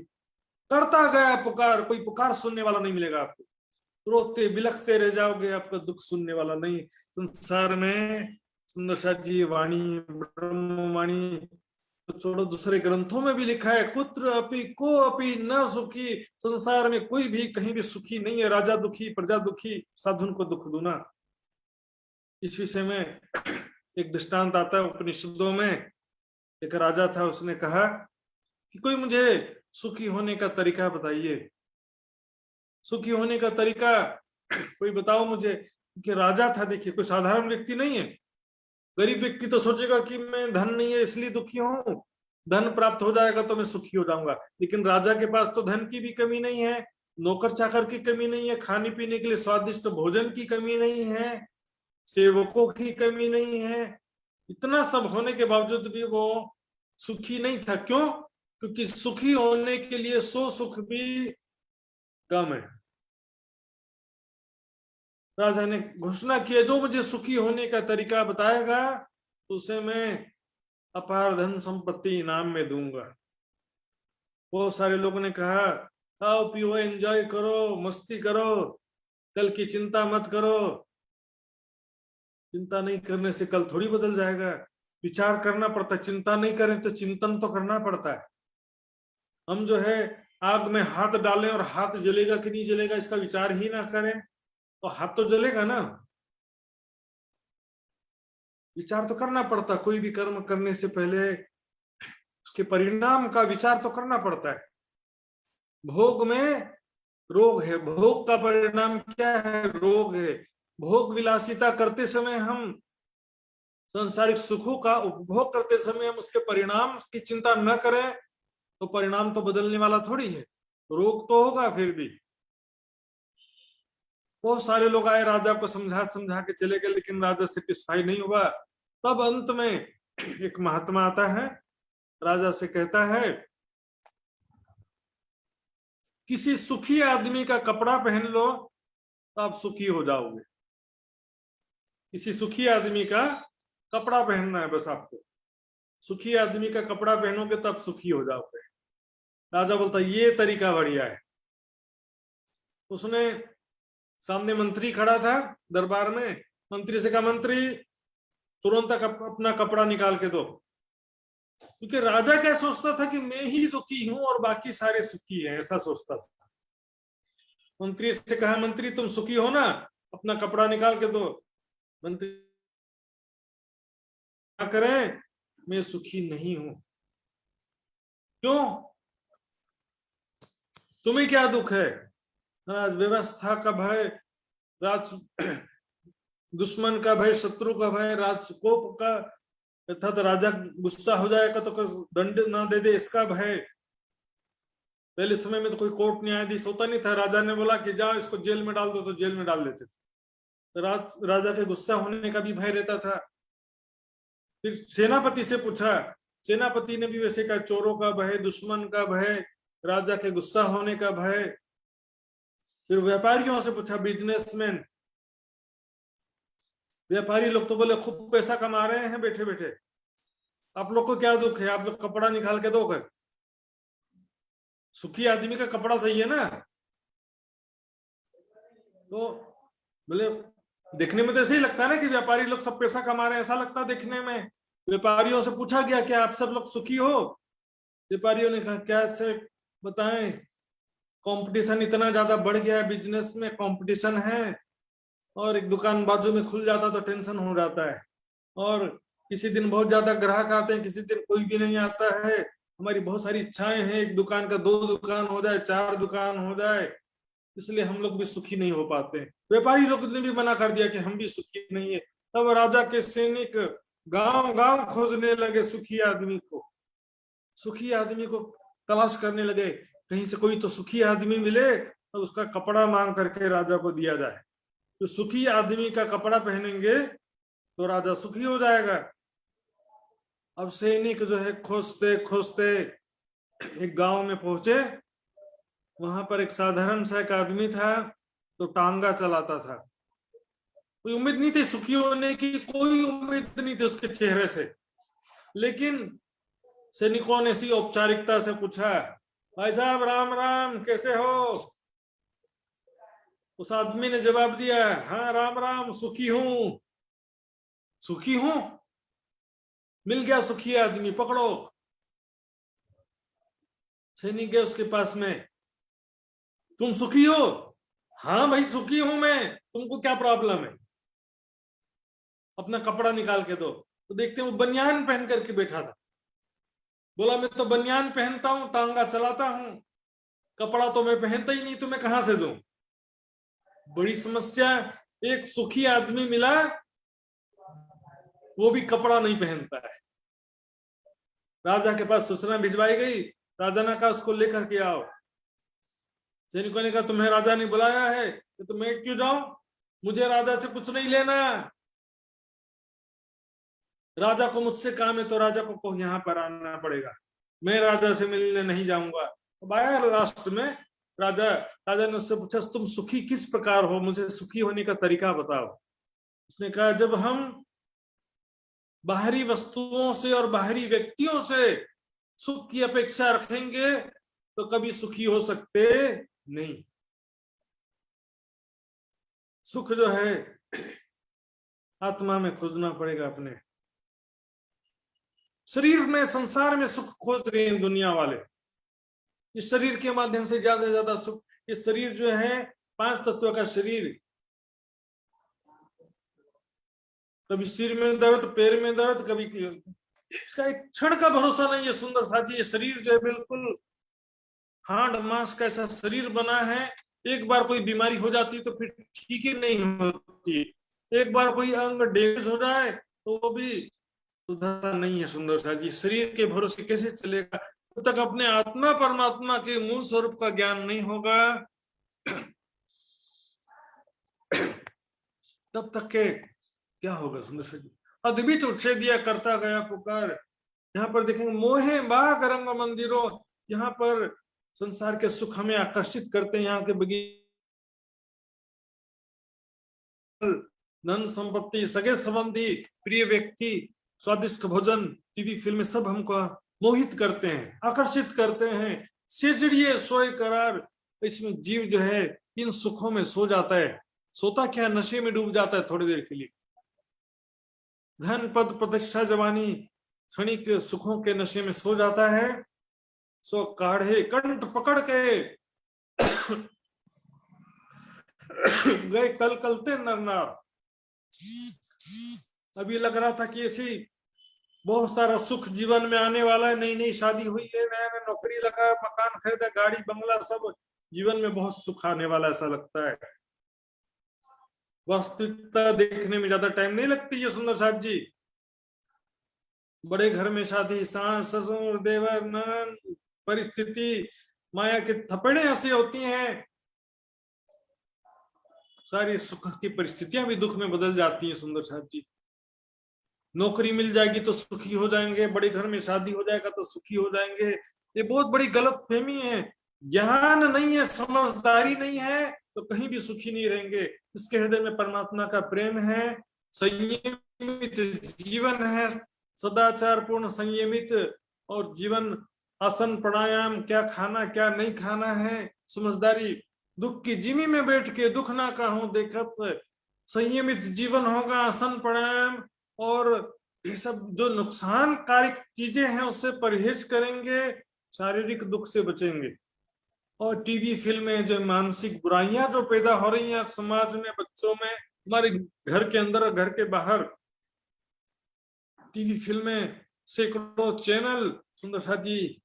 करता गया पुकार, कोई पुकार सुनने वाला नहीं मिलेगा आपको, रोते बिलखते रह जाओगे, आपका दुख सुनने वाला नहीं। संसार में सुंदर सा जी वाणी, ब्रह्मवाणी तो छोड़ो, दूसरे ग्रंथों में भी लिखा है, कुत्र अपि को अपि न सुखी, संसार में कोई भी कहीं भी सुखी नहीं है, राजा दुखी, प्रजा दुखी, साधुन को दुख दूना। इस विषय में एक दृष्टांत आता है उपनिषदों में। एक राजा था, उसने कहा कि कोई मुझे सुखी होने का तरीका बताइए, सुखी होने का तरीका कोई बताओ मुझे। कि राजा था, देखिए कोई साधारण व्यक्ति नहीं है। गरीब व्यक्ति तो सोचेगा कि मैं धन नहीं है इसलिए दुखी हूं, धन प्राप्त हो जाएगा तो मैं सुखी हो जाऊंगा। लेकिन राजा के पास तो धन की भी कमी नहीं है, नौकर चाकर की कमी नहीं है, खाने पीने के लिए स्वादिष्ट भोजन की कमी नहीं है, सेवकों की कमी नहीं है, इतना सब होने के बावजूद भी वो सुखी नहीं था। क्यों? क्योंकि सुखी होने के लिए 100 सुख भी कम है। राजा ने घोषणा किया, जो मुझे सुखी होने का तरीका बताएगा तो उसे मैं अपार धन संपत्ति इनाम में दूंगा। बहुत सारे लोगों ने कहा, खाओ पियो एंजॉय करो, मस्ती करो, कल की चिंता मत करो। चिंता नहीं करने से कल थोड़ी बदल जाएगा। विचार करना पड़ता है। चिंता नहीं करें तो चिंतन तो करना पड़ता है। हम जो है आग में हाथ डालें और हाथ जलेगा कि नहीं जलेगा इसका विचार ही ना करें तो हाथ तो जलेगा ना। विचार तो करना पड़ता, कोई भी कर्म करने से पहले उसके परिणाम का विचार तो करना पड़ता है। भोग में रोग है, भोग का परिणाम क्या है? रोग है। भोग विलासिता करते समय हम सांसारिक सुखों का उपभोग करते समय हम उसके परिणाम की चिंता न करें तो परिणाम तो बदलने वाला थोड़ी है, रोग तो होगा फिर भी। बहुत सारे लोग आए, राजा को समझा समझा के चले गए, लेकिन राजा सेटिस्फाई नहीं हुआ। तब अंत में एक महात्मा आता है, राजा से कहता है किसी सुखी आदमी का कपड़ा पहन लो तो आप सुखी हो जाओगे। किसी सुखी आदमी का कपड़ा पहनना है बस आपको, सुखी आदमी का कपड़ा पहनोगे तब सुखी हो जाओगे। राजा बोलता ये तरीका बढ़िया है। उसने, सामने मंत्री खड़ा था दरबार में, मंत्री से कहा मंत्री तुरंत अपना कपड़ा निकाल के दो। क्योंकि राजा क्या सोचता था कि मैं ही दुखी हूं और बाकी सारे सुखी हैं, ऐसा सोचता था। मंत्री से कहा मंत्री तुम सुखी हो ना, अपना कपड़ा निकाल के दो। मंत्री क्या करें, मैं सुखी नहीं हूं। क्यों, तुम्हें क्या दुख है? राज व्यवस्था का भय, राज दुश्मन का भय, शत्रु का भय, राजकोप का, अर्थात राजा गुस्सा हो जाएगा तो दंड ना दे दे इसका भय। पहले समय में तो कोई कोर्ट न्यायाधीश होता नहीं था, राजा ने बोला कि जाओ इसको जेल में डाल दो तो जेल में डाल देते थे। तो राजा के गुस्सा होने का भी भय रहता था। फिर सेनापति से पूछा, सेनापति ने भी वैसे कहा चोरों का भय, दुश्मन का भय, राजा के गुस्सा होने का भय। फिर व्यापारियों से पूछा, बिजनेसमैन, व्यापारी लोग तो बोले खूब पैसा कमा रहे हैं बैठे बैठे, आप लोग को क्या दुख है, आप लोग कपड़ा निकाल के दोगे। सुखी आदमी का कपड़ा सही है ना। तो बोले देखने में तो ऐसे ही लगता है ना कि व्यापारी लोग सब पैसा कमा रहे हैं, ऐसा लगता है देखने में। व्यापारियों से पूछा गया कि आप सब लोग सुखी हो? व्यापारियों ने कहा क्या से बताएं, कंपटीशन इतना ज्यादा बढ़ गया है, बिजनेस में कंपटीशन है, और एक दुकान बाजू में खुल जाता तो टेंशन हो जाता है, और किसी दिन बहुत ज्यादा ग्राहक आते हैं, किसी दिन कोई भी नहीं आता है। हमारी बहुत सारी इच्छाएं हैं, एक दुकान का 2 दुकान हो जाए, 4 दुकान हो जाए, इसलिए हम लोग भी सुखी नहीं हो पाते। व्यापारी लोग ने भी मना कर दिया कि हम भी सुखी नहीं है। तब राजा के सैनिक गांव गांव खोजने लगे सुखी आदमी को, सुखी आदमी को तलाश करने लगे, कहीं से कोई तो सुखी आदमी मिले तो उसका कपड़ा मांग करके राजा को दिया जाए। तो सुखी आदमी का कपड़ा पहनेंगे तो राजा सुखी हो जाएगा। अब सैनिक जो है खोजते खोजते एक गांव में पहुंचे। वहां पर एक साधारण सा एक आदमी था तो टांगा चलाता था। कोई उम्मीद नहीं थी सुखी होने की, कोई उम्मीद नहीं थी उसके चेहरे से। लेकिन सैनिकों ने इसी औपचारिकता से पूछा, भाई साहब राम राम, कैसे हो? उस आदमी ने जवाब दिया, हाँ राम राम, सुखी हूं। सुखी हूं, मिल गया सुखी आदमी, पकड़ो। सैनिक गए उसके पास में, तुम सुखी हो? हाँ भाई सुखी हूं मैं, तुमको क्या प्रॉब्लम है, अपना कपड़ा निकाल के दो। तो देखते वो बनियान पहन करके बैठा था। बोला मैं तो बनियान पहनता हूं, टांगा चलाता हूं, कपड़ा तो मैं पहनता ही नहीं, तुम्हें कहां से दूं? बड़ी समस्या। एक सुखी आदमी मिला, वो भी कपड़ा नहीं पहनता है। राजा के पास सूचना भिजवाई गई, राजा ने कहा उसको लेकर के आओ। सैनिकों ने कहा तुम्हें राजा ने बुलाया है तो मैं क्यों जाऊं, मुझे राजा से कुछ नहीं लेना, राजा को मुझसे काम है तो राजा को यहाँ पर आना पड़ेगा, मैं राजा से मिलने नहीं जाऊंगा। तो आया लास्ट में राजा, राजा ने उससे पूछा तुम सुखी किस प्रकार हो, मुझे सुखी होने का तरीका बताओ। उसने कहा जब हम बाहरी वस्तुओं से और बाहरी व्यक्तियों से सुख की अपेक्षा रखेंगे तो कभी सुखी हो सकते नहीं। सुख जो है आत्मा में खोजना पड़ेगा अपने। शरीर में, संसार में सुख खोज रहे हैं दुनिया वाले। इस शरीर के माध्यम से ज्यादा से ज्यादा सुख। इस शरीर जो है 5 तत्व का शरीर, कभी सिर में दर्द, पैर में दर्द, कभी इसका एक क्षण का भरोसा नहीं है। सुंदर साथी, ये शरीर जो है बिल्कुल हाड़ मांस का ऐसा शरीर बना है, एक बार कोई बीमारी हो जाती है तो फिर ठीक ही नहीं होती। एक बार कोई अंग डैमेज हो जाए तो वो भी सुधरता नहीं है। सुंदर साथी, शरीर के भरोसे कैसे चलेगा? जब तक अपने आत्मा परमात्मा के मूल स्वरूप का ज्ञान नहीं होगा तब तक के क्या होगा? सुंदर साथी, अद्वित उच्छेद दिया करता गया पुकार। यहाँ पर देखेंगे, मोहे बाग रंग मंदिरों, यहाँ पर संसार के सुख हमें आकर्षित करते हैं। यहाँ के बगीचे, धन संपत्ति, सगे संबंधी, प्रिय व्यक्ति, स्वादिष्ट भोजन, टीवी फिल्में सब हमको मोहित करते हैं, आकर्षित करते हैं। सेजड़िए सोए करार, इसमें जीव जो है इन सुखों में सो जाता है। सोता क्या, नशे में डूब जाता है थोड़ी देर के लिए। धन पद प्रतिष्ठा जवानी, क्षणिक सुखों के नशे में सो जाता है। सो काढ़े कंठ पकड़ के गए कल कलते नरनार। अभी लग रहा था कि ऐसी बहुत सारा सुख जीवन में आने वाला है, नई नई शादी हुई है, नया नया नौकरी लगा, मकान खरीदा, गाड़ी बंगला, सब जीवन में बहुत सुख आने वाला ऐसा लगता है। वास्तविकता देखने में ज्यादा टाइम नहीं लगती है सुंदर साथ जी। बड़े घर में शादी, सास ससुर देवर ननद, परिस्थिति, माया के थपेड़े ऐसे होती हैं, सारी सुख की परिस्थितियां भी दुख में बदल जाती हैं सुंदर साथ जी। नौकरी मिल जाएगी तो सुखी हो जाएंगे, बड़े घर में शादी हो जाएगा तो सुखी हो जाएंगे। ये बहुत बड़ी गलत फहमी है। ज्ञान नहीं है, समझदारी नहीं है तो कहीं भी सुखी नहीं रहेंगे। इसके हृदय में परमात्मा का प्रेम है, संयमित जीवन है, सदाचार पूर्ण संयमित और जीवन, आसन प्राणायाम, क्या खाना क्या नहीं खाना है, समझदारी। दुख की जिमी में बैठ के दुख ना कहूं देखत, संयमित जीवन होगा, आसन प्राणायाम और ये सब जो नुकसानकारक चीजें हैं उससे परहेज करेंगे, शारीरिक दुख से बचेंगे। और टीवी फिल्में, जो मानसिक बुराइयां जो पैदा हो रही हैं समाज में, बच्चों में, हमारे घर के अंदर और घर के बाहर, टीवी फिल्में, सैकड़ों चैनल, सुंदर साथी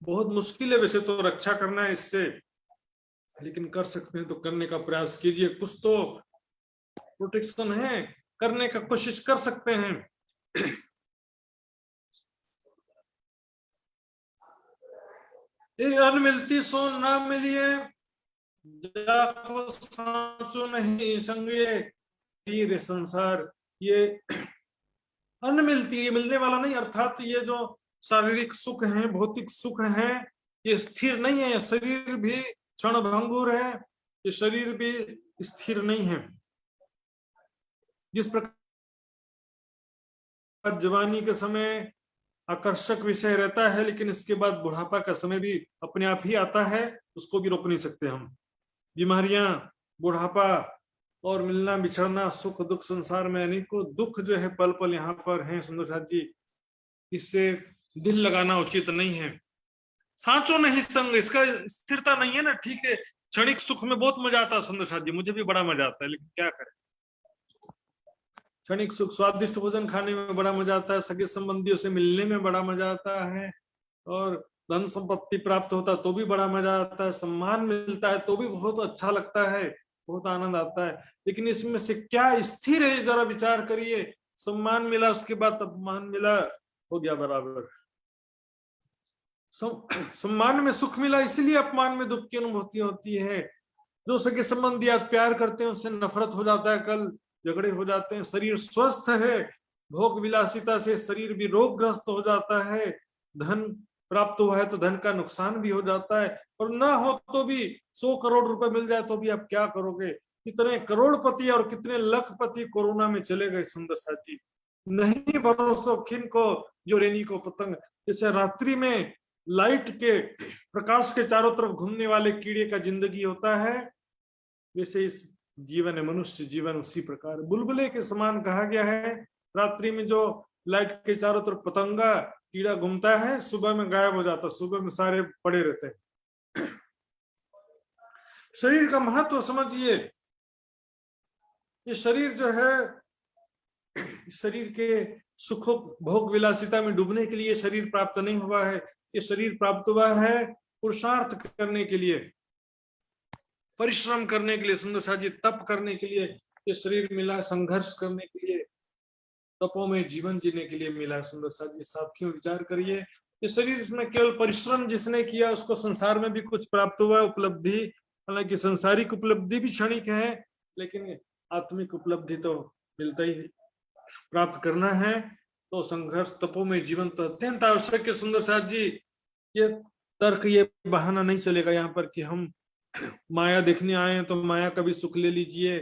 बहुत मुश्किल है वैसे तो रक्षा करना है इससे, लेकिन कर सकते हैं तो करने का प्रयास कीजिए। कुछ तो प्रोटेक्शन है, करने का कोशिश कर सकते हैं। अन मिलती सो ना मिलिए, साचो नहीं संगे संसार। ये अन्न मिलती है, ये मिलने वाला नहीं, अर्थात ये जो शारीरिक सुख है, भौतिक सुख है, ये स्थिर नहीं है। शरीर भी क्षण भंगुर है, ये शरीर भी स्थिर नहीं है। जिस प्रकार जवानी के समय आकर्षक विषय रहता है, लेकिन इसके बाद बुढ़ापा का समय भी अपने आप ही आता है, उसको भी रोक नहीं सकते हम। बीमारियां, बुढ़ापा और मिलना बिछड़ना, सुख दुख, संसार में अनेकों दुख जो है पल पल यहाँ पर हैं सुंदर साथ जी। इससे दिल लगाना उचित नहीं है। सांचो नहीं संग, इसका स्थिरता नहीं है ना। ठीक है, क्षणिक सुख में बहुत मजा आता है सुंदर साथ जी, मुझे भी बड़ा मजा आता है, लेकिन क्या करें, क्षणिक सुख, स्वादिष्ट भोजन खाने में बड़ा मजा आता है, सगे संबंधियों से मिलने में बड़ा मजा आता है, और धन संपत्ति प्राप्त होता है तो भी बड़ा मजा आता है, सम्मान मिलता है तो भी बहुत अच्छा लगता है, बहुत आनंद आता है। लेकिन इसमें से क्या स्थिर है, जरा विचार करिए। सम्मान मिला, उसके बाद अपमान मिला, हो गया बराबर। सम्मान में सुख मिला, इसलिए अपमान में दुख की अनुभूति होती है। जो सगे संबंधी आज प्यार करते हैं उससे नफरत हो जाता है, कल झगड़े हो जाते हैं। शरीर स्वस्थ है, भोग विलासिता से शरीर भी रोगग्रस्त हो जाता है। धन प्राप्त हुआ है तो धन का नुकसान भी हो जाता है, और ना हो तो भी 100 करोड़ रुपए मिल जाए तो भी आप क्या करोगे? कितने करोड़पति और कितने लखपति कोरोना में चले गए सुंदर साथी। नहीं भरोसा खिन को जो रेनी को पतंग। जैसे रात्रि में लाइट के प्रकाश के चारों तरफ घूमने वाले कीड़े का जिंदगी होता है, वैसे इस जीवन है, मनुष्य जीवन उसी प्रकार बुलबुले के समान कहा गया है। रात्रि में जो लाइट के चारों तरफ पतंगा कीड़ा घूमता है, सुबह में गायब हो जाता, सुबह में सारे पड़े रहते हैं। शरीर का महत्व समझिए। ये शरीर जो है, शरीर के सुखों भोग विलासिता में डूबने के लिए शरीर प्राप्त नहीं हुआ है। ये शरीर प्राप्त हुआ है पुरुषार्थ करने के लिए, परिश्रम करने के लिए, सुंदर साजी तप करने के लिए ये शरीर मिला, संघर्ष करने के लिए, तपों में जीवन जीने के लिए मिला। सुंदर साजी साथियों, विचार करिए, ये शरीर में केवल परिश्रम जिसने किया उसको संसार में भी कुछ प्राप्त हुआ, उपलब्धि। हालांकि सांसारिक उपलब्धि भी क्षणिक है, लेकिन आत्मिक उपलब्धि तो मिलता ही है। प्राप्त करना है तो संघर्ष, तपों में जीवन तो अत्यंत आवश्यक है। सुंदर साथ जी, ये तर्क, ये बहाना नहीं चलेगा यहाँ पर कि हम माया देखने आए हैं तो माया का भी सुख ले लीजिए,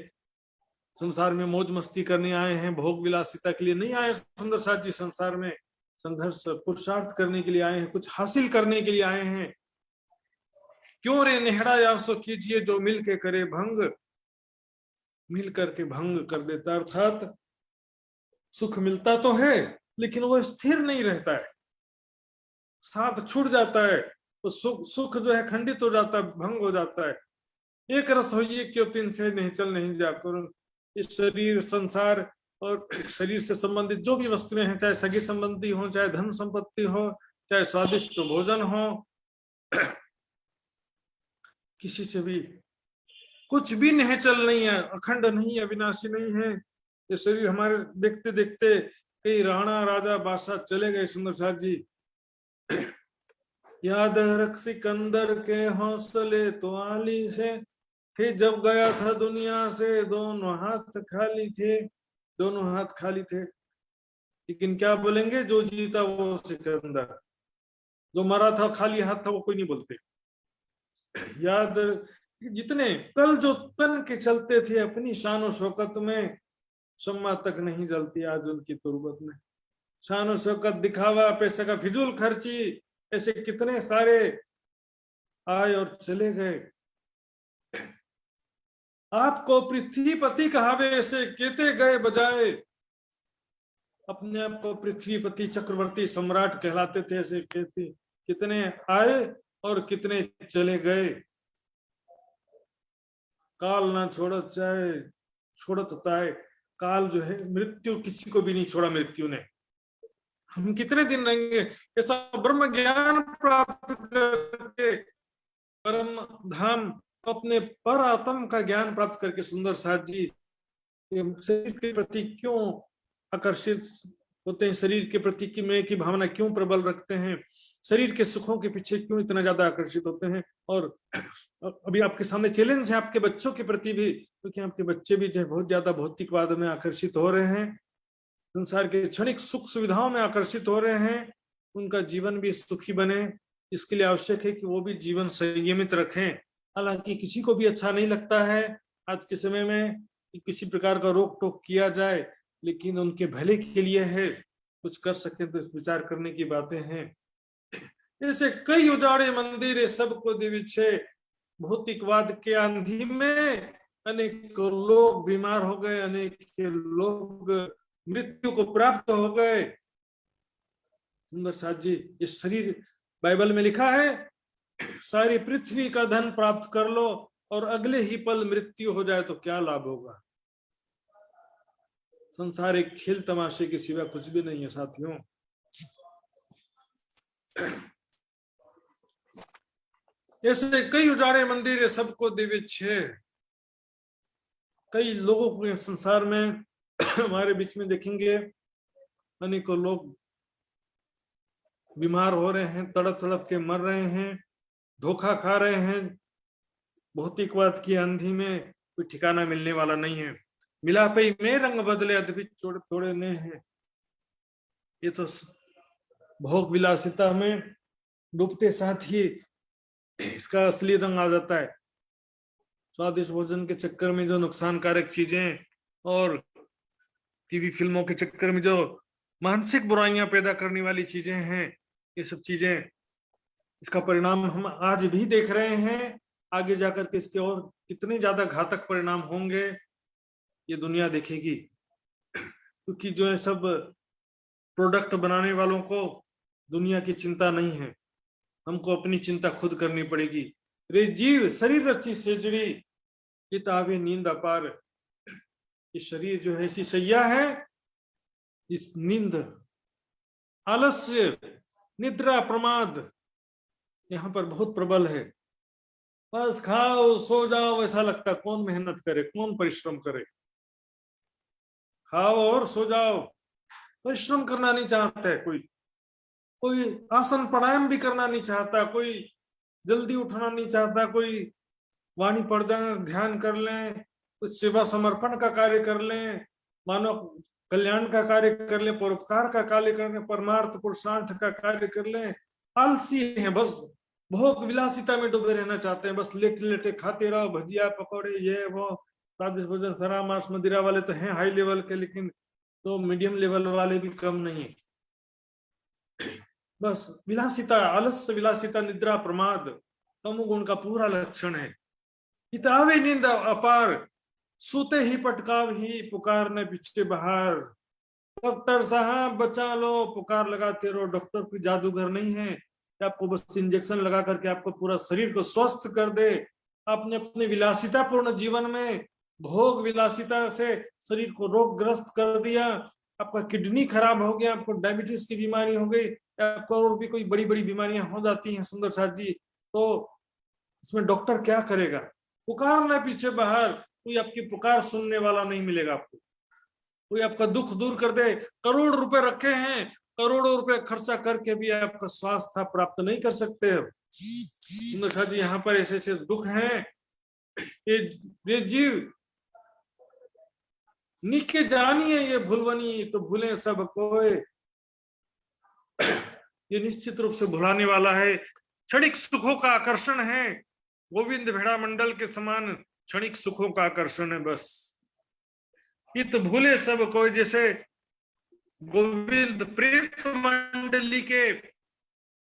संसार में मौज मस्ती करने आए हैं, भोग विलासिता के लिए नहीं आए। सुंदर साथ जी, संसार में संघर्ष पुरुषार्थ करने के लिए आए हैं, कुछ हासिल करने के लिए आए हैं। क्यों रे नेहड़ा या सो कीजिए, जो मिल के करे भंग, मिल करके भंग कर देता। अर्थात सुख मिलता तो है लेकिन वो स्थिर नहीं रहता है, साथ छूट जाता है, तो सुख जो है खंडित हो जाता है, भंग हो जाता है। एक रस होइए क्यों तीन से नहीं चल नहीं जा करो। इस शरीर, संसार और शरीर से संबंधित जो भी वस्तुएं हैं, चाहे सगी संबंधी हो, चाहे धन संपत्ति हो, चाहे स्वादिष्ट भोजन हो, किसी से भी कुछ भी निश्चल नहीं है, अखंड नहीं है, अविनाशी नहीं है। ये शरीर हमारे देखते देखते कई राणा राजा बादशाह चले गए। सुंदर साथ जी, याद रख सिकंदर के हौसले तो आली से थे, जब गया था दुनिया से दोनों हाथ खाली थे, दोनों हाथ खाली थे। लेकिन क्या बोलेंगे, जो जीता वो सिकंदर, जो मरा था खाली हाथ था वो कोई नहीं बोलते। याद, जितने कल जो तन के चलते थे अपनी शान और शौकत में, शम्मा तक नहीं जलती आज उनकी तुरबत में। शान और शौकत, दिखावा, पैसे का फिजूल खर्ची, ऐसे कितने सारे आए और चले गए। आपको पृथ्वीपति कहावे, ऐसे केते गए बजाए। अपने आप को पृथ्वीपति, चक्रवर्ती, सम्राट कहलाते थे, ऐसे कहते कितने आए और कितने चले गए। काल ना छोड़त चाहे छोड़त होता है, काल जो है, मृत्यु किसी को भी नहीं छोड़ा मृत्यु ने। हम कितने दिन रहेंगे। ऐसा ब्रह्म ज्ञान प्राप्त करके परम धाम, अपने पर आत्म का ज्ञान प्राप्त करके, सुंदर साथ जी, शरीर के प्रति क्यों आकर्षित होते हैं, शरीर के प्रति की मैं की भावना क्यों प्रबल रखते हैं, शरीर के सुखों के पीछे क्यों इतना ज्यादा आकर्षित होते हैं। और अभी आपके सामने चैलेंज है आपके बच्चों के प्रति भी, क्योंकि आपके बच्चे भी जो है बहुत ज्यादा भौतिकवाद में आकर्षित हो रहे हैं, संसार के क्षणिक सुख सुविधाओं में आकर्षित हो रहे हैं। उनका जीवन भी सुखी बने, इसके लिए आवश्यक है कि वो भी जीवन संयमित रखें। हालांकि किसी को भी अच्छा नहीं लगता है आज के समय में कि किसी प्रकार का रोक टोक किया जाए, लेकिन उनके भले के लिए है, कुछ कर सके तो इस विचार करने की बातें हैं। ऐसे कई उजाड़े मंदिर सबको दिविछे, भौतिकवाद के आंधी में अनेक लोग बीमार हो गए, अनेक लोग मृत्यु को प्राप्त हो गए। सुंदर साथ जी, ये शरीर, बाइबल में लिखा है, सारी पृथ्वी का धन प्राप्त कर लो और अगले ही पल मृत्यु हो जाए तो क्या लाभ होगा। संसार एक खेल तमाशे के सिवा कुछ भी नहीं है साथियों। ऐसे कई उजाड़े मंदिर सबको दिविच है। कई लोगों को संसार में हमारे बीच में देखेंगे, अनेकों लोग बीमार हो रहे हैं, तड़प तड़प के मर रहे हैं, धोखा खा रहे हैं। भौतिकवाद की आंधी में कोई ठिकाना मिलने वाला नहीं है। मिलापई में रंग बदले अद्भुत थोड़े ने हैं। ये तो भोग विलासिता में डूबते साथ ही इसका असली रंग आ जाता है। स्वादिष्ट भोजन के चक्कर में जो नुकसानकारक चीजें और टीवी फिल्मों के चक्कर में जो मानसिक बुराइयां पैदा करने वाली चीजें हैं, ये सब चीजें, इसका परिणाम हम आज भी देख रहे हैं। आगे जाकर के इसके और कितने ज्यादा घातक परिणाम होंगे ये दुनिया देखेगी, क्योंकि जो है सब प्रोडक्ट बनाने वालों को दुनिया की चिंता नहीं है, हमको अपनी चिंता खुद करनी पड़ेगी। रे जीव शरीर रची सेजड़ी, किताबे नींद अपार। ये शरीर जो है ऐसी सैया है, इस नींद, आलस्य, निद्रा, प्रमाद यहाँ पर बहुत प्रबल है। बस खाओ सो जाओ, ऐसा लगता कौन मेहनत करे, कौन परिश्रम करे। खाओ और सो जाओ, परिश्रम करना नहीं चाहता है कोई। कोई आसन प्राणायाम भी करना नहीं चाहता, कोई जल्दी उठना नहीं चाहता, कोई वाणी पढ़कर ध्यान कर लें, कुछ सेवा समर्पण का कार्य कर लें, मानव कल्याण का कार्य कर लें, परोपकार का कार्य कर लें, परमार्थ पुरुषार्थ का कार्य कर लें। आलसी हैं, बस भोग विलासिता में डूबे रहना चाहते हैं, बस लेटे लेटे खाते रहो, भजिया पकौड़े ये वो स्वादिष्ट भोजन, सरा मांस मदिरा वाले तो हैं हाई लेवल के, लेकिन तो मीडियम लेवल वाले भी कम नहीं। बस विलासिता, आलस्य, विलासिता, निद्रा, प्रमाद, तमोगुण का पूरा लक्षण है। किताबे नींद अपार, सोते ही पटकाव ही, पुकारने पीछे बाहर। डॉक्टर साहब बचा लो, पुकार लगाते रहो। डॉक्टर कोई जादूगर नहीं है कि आपको बस इंजेक्शन लगा करके आपको पूरा शरीर को स्वस्थ कर दे। आपने अपने विलासिता पूर्ण जीवन में भोग विलासिता से शरीर को रोगग्रस्त कर दिया, आपका किडनी खराब हो गया, आपको डायबिटीज की बीमारी हो गई, आपको और भी कोई बड़ी बड़ी बीमारियां हो जाती हैं सुंदर साथ जी, तो इसमें डॉक्टर क्या करेगा? पुकारना पीछे बाहर, कोई आपकी पुकार सुनने वाला नहीं मिलेगा आपको, कोई आपका दुख दूर कर दे। करोड़ रुपए रखे हैं, करोड़ों रुपए खर्चा करके भी आपका स्वास्थ्य प्राप्त नहीं कर सकते। सुंदर साथ जी यहाँ पर ऐसे ऐसे दुख हैं, ये जीव निके जानिए ये भूलवनी, तो भूले सब कोई। ये निश्चित रूप से भुलाने वाला है, क्षणिक सुखों का आकर्षण है। गोविंद भेड़ा मंडल के समान क्षणिक सुखों का आकर्षण है बस। ये तो भूले सब कोई, जैसे गोविंद प्रेत मंडली के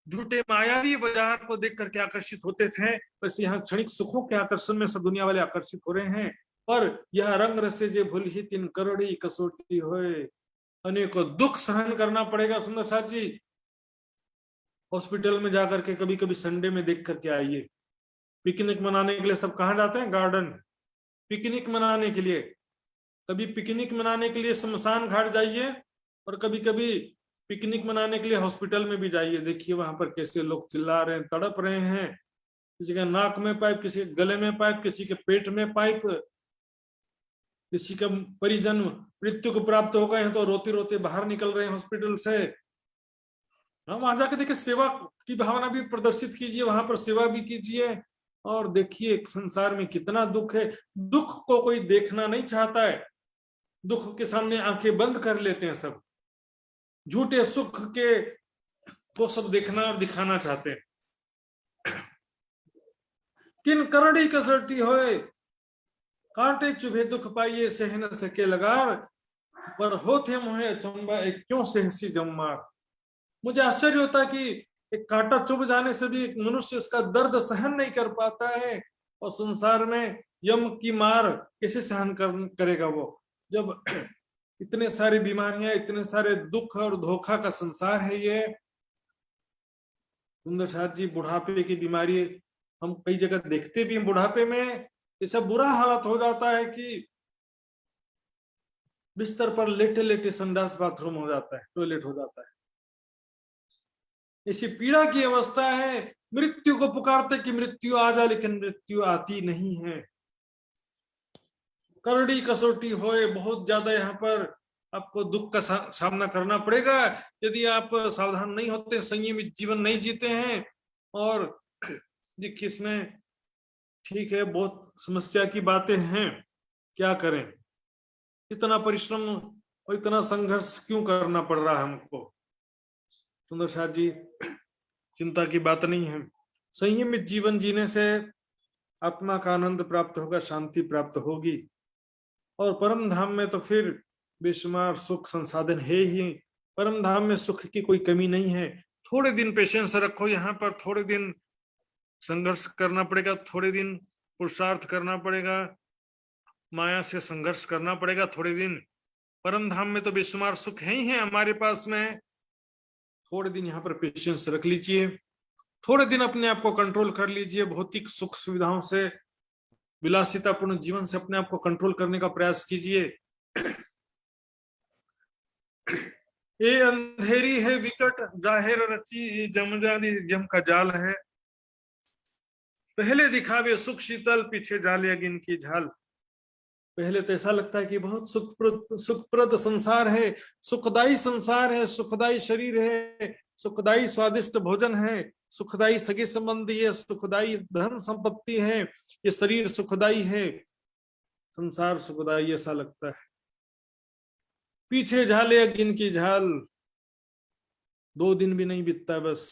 झूठे मायावी बाजार को देख करके आकर्षित होते थे, बस यहाँ क्षणिक सुखों के आकर्षण में सब दुनिया वाले आकर्षित हो रहे हैं। और यह रंग रसे जे भूल ही तीन करोड़ी कसौटी होए, अनेकों दुख सहन करना पड़ेगा। सुंदर साथ जी हॉस्पिटल में जाकर के कभी कभी संडे में देख करके आइए, पिकनिक मनाने के लिए सब कहाँ जाते हैं? गार्डन। पिकनिक मनाने के लिए, कभी पिकनिक मनाने के लिए शमशान घाट जाइए, और कभी कभी पिकनिक मनाने के लिए हॉस्पिटल में भी जाइए। देखिए वहां पर कैसे लोग चिल्ला रहे हैं, तड़प रहे हैं, किसी के नाक में पाइप, किसी के गले में पाइप, किसी के पेट में पाइप, किसी का परिजन मृत्यु को प्राप्त हो गए हैं तो रोते रोते बाहर निकल रहे हैं हॉस्पिटल से। हम वहां जाके देखिए, सेवा की भावना भी प्रदर्शित कीजिए, वहां पर सेवा भी कीजिए, और देखिए संसार में कितना दुख है। दुख को कोई देखना नहीं चाहता है, दुख के सामने आंखें बंद कर लेते हैं सब, झूठे सुख के को सब देखना और दिखाना चाहते हैं। तीन करड़ी कसरती होए, कांटे चुभे दुख पाइए, सह न सके लगार, पर होते मुहे अचंबा एक क्यों सहसी जम्मार। मुझे आश्चर्य होता है कि एक कांटा चुभ जाने से भी एक मनुष्य उसका दर्द सहन नहीं कर पाता है, और संसार में यम की मार कैसे सहन करेगा वो, जब इतने सारी बीमारियां, इतने सारे दुख और धोखा का संसार है ये। सुंदर साथ जी बुढ़ापे की बीमारी हम कई जगह देखते भी हैं, बुढ़ापे में ऐसा बुरा हालत हो जाता है कि बिस्तर पर लेटे लेटे संडास बाथरूम हो जाता है, टॉयलेट हो जाता है। ऐसी पीड़ा की अवस्था है, मृत्यु को पुकारते कि मृत्यु आ जा, लेकिन मृत्यु आती नहीं है। करड़ी कसौटी होए, बहुत ज्यादा यहाँ पर आपको दुख का सामना करना पड़ेगा यदि आप सावधान नहीं होते, संयमित जीवन नहीं जीते हैं। और देखिए इसमें ठीक है, बहुत समस्या की बातें हैं, क्या करें, इतना परिश्रम और इतना संघर्ष क्यों करना पड़ रहा है हमको? सुंदर साथ जी चिंता की बात नहीं है, संयमित जीवन जीने से आत्मा का आनंद प्राप्त होगा, शांति प्राप्त होगी, और परम धाम में तो फिर बेशुमार सुख संसाधन है ही। परम धाम में सुख की कोई कमी नहीं है। थोड़े दिन पेशेंस रखो, यहाँ पर थोड़े दिन संघर्ष करना पड़ेगा, थोड़े दिन पुरुषार्थ करना पड़ेगा, माया से संघर्ष करना पड़ेगा थोड़े दिन, परम धाम में तो बेशुमार सुख है ही है हमारे पास में। थोड़े दिन यहाँ पर पेशेंस रख लीजिए, थोड़े दिन अपने आप को कंट्रोल कर लीजिए, भौतिक सुख सुविधाओं से, विलासितापूर्ण जीवन से अपने आप को कंट्रोल करने का प्रयास कीजिए। ये अंधेरी है विकट जाहिर रची, ये जमजानी जम का जाल है। पहले दिखावे सुख शीतल, पीछे जाले अगिन की झाल। पहले तो ऐसा लगता है कि बहुत सुखप्रद संसार है, सुखदाई संसार है, सुखदाई शरीर है, सुखदाई स्वादिष्ट भोजन है, सुखदाई सगे संबंधी है, सुखदाई धन संपत्ति है, ये शरीर सुखदाई है, संसार सुखदाई ऐसा लगता है। पीछे झाले अगिन की झाल, 2 दिन भी नहीं बीतता बस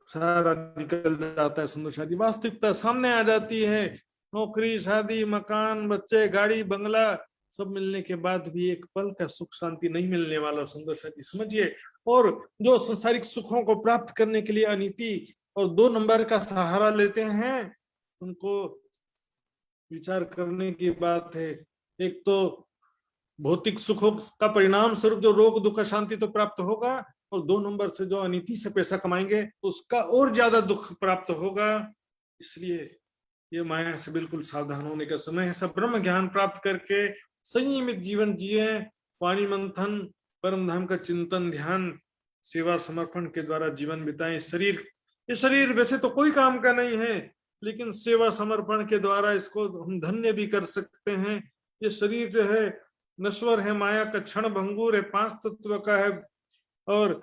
सारा निकल जाता है। सुंदर शादी वास्तविकता सामने आ जाती है। नौकरी, शादी, मकान, बच्चे, गाड़ी, बंगला सब मिलने के बाद भी एक पल का सुख शांति नहीं मिलने वाला। सुंदर शादी समझिए। और जो संसारिक सुखों को प्राप्त करने के लिए अनीति और 2 नंबर का सहारा लेते हैं, उनको विचार करने की बात है। एक तो भौतिक सुखों का परिणाम स्वरूप जो रोग दुख शांति तो प्राप्त होगा, और 2 नंबर से जो अनीति से पैसा कमाएंगे उसका और ज्यादा दुख प्राप्त होगा। इसलिए ये माया से बिल्कुल सावधान होने का समय है। सब ब्रह्म ज्ञान प्राप्त करके संयमित जीवन जिए, वाणी मंथन, परम धाम का चिंतन ध्यान, सेवा समर्पण के द्वारा जीवन बिताएं। ये शरीर वैसे तो कोई काम का नहीं है, लेकिन सेवा समर्पण के द्वारा इसको हम धन्य भी कर सकते हैं। ये शरीर जो है नश्वर है, माया का क्षण भंगुर है, 5 तत्व का है, और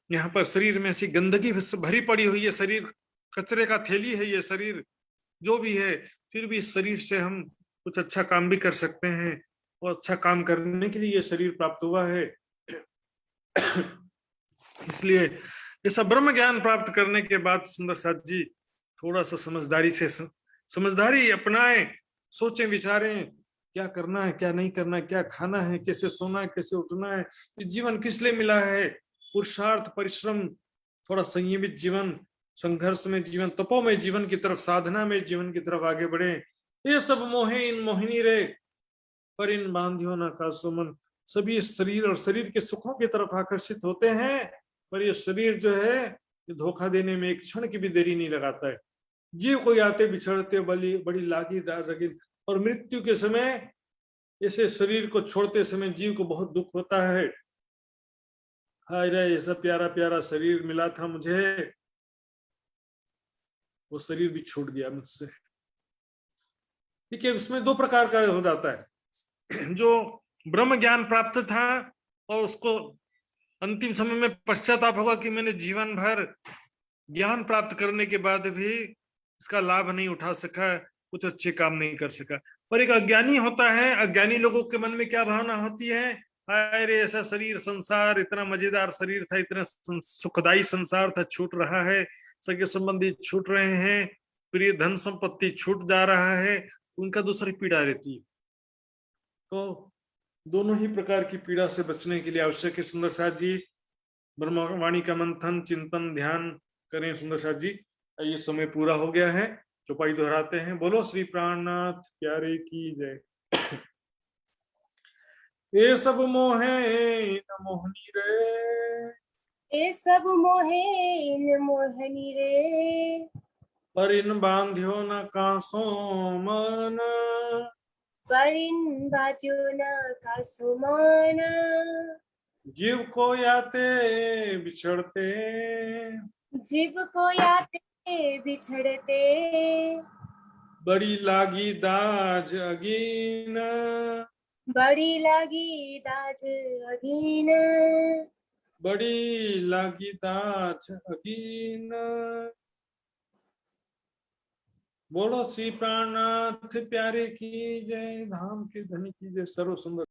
यहाँ पर शरीर में ऐसी गंदगी भरी पड़ी हुई है, शरीर कचरे का थैली है ये शरीर जो भी है। फिर भी इस शरीर से हम कुछ अच्छा काम भी कर सकते हैं, और अच्छा काम करने के लिए ये शरीर प्राप्त हुआ है। इसलिए ऐसा ब्रह्म ज्ञान प्राप्त करने के बाद सुंदर साथ जी थोड़ा सा समझदारी अपनाएं, सोचें विचारें क्या करना है, क्या नहीं करना है, क्या खाना है, कैसे सोना है, कैसे उठना है, ये जीवन किस लिए मिला है। पुरुषार्थ, परिश्रम, थोड़ा संयमित जीवन, संघर्ष में जीवन, तपो में जीवन की तरफ, साधना में जीवन की तरफ आगे बढ़े। ये सब मोहे इन मोहिनी रे, पर इन बांधियो ना का सुमन। सभी शरीर और शरीर के सुखों की तरफ आकर्षित होते हैं, पर ये शरीर जो है ये धोखा देने में एक क्षण की भी देरी नहीं लगाता है। जीव को आते बिछड़ते बड़ी लागी दागी, और मृत्यु के समय ऐसे शरीर को छोड़ते समय जीव को बहुत दुख होता है। हाय रे, ऐसा प्यारा प्यारा शरीर मिला था मुझे, वो शरीर भी छूट गया मुझसे। ठीक है, उसमें 2 प्रकार का हो जाता है। जो ब्रह्म ज्ञान प्राप्त था और उसको अंतिम समय में पश्चाताप होगा कि मैंने जीवन भर ज्ञान प्राप्त करने के बाद भी इसका लाभ नहीं उठा सका, कुछ अच्छे काम नहीं कर सका। पर एक अज्ञानी होता है, अज्ञानी लोगों के मन में क्या भावना होती है, अरे ऐसा शरीर, संसार इतना मजेदार शरीर था, इतना सुखदाई संसार था, छूट रहा है, सगे संबंधी छूट रहे हैं, प्रिय धन संपत्ति छूट जा रहा है, उनका दूसरी पीड़ा रहती है। तो दोनों ही प्रकार की पीड़ा से बचने के लिए आवश्यक है सुंदर साथ जी ब्रह्मवाणी का मंथन, चिंतन, ध्यान करें। सुंदर साथ जी ये समय पूरा हो गया है, चौपाई दोहराते हैं। बोलो श्री प्राणनाथ प्यारे की जय। ये सब मोहे न मोहनी रे, ये सब मोहे न मोहनी रे, पर इन बांध्यो न कासो मन, पर इन बाध्यो न कासो मन। जीव को याते बिछड़ते, जीव को याते बिछड़ते, बड़ी लागी दाज अगीन, बड़ी लागी दाज अधीन, बड़ी लागी दाज अगीन। बोलो श्री प्राणनाथ प्यारे की जय, धाम के धनी की जय, सर्व सुंदर।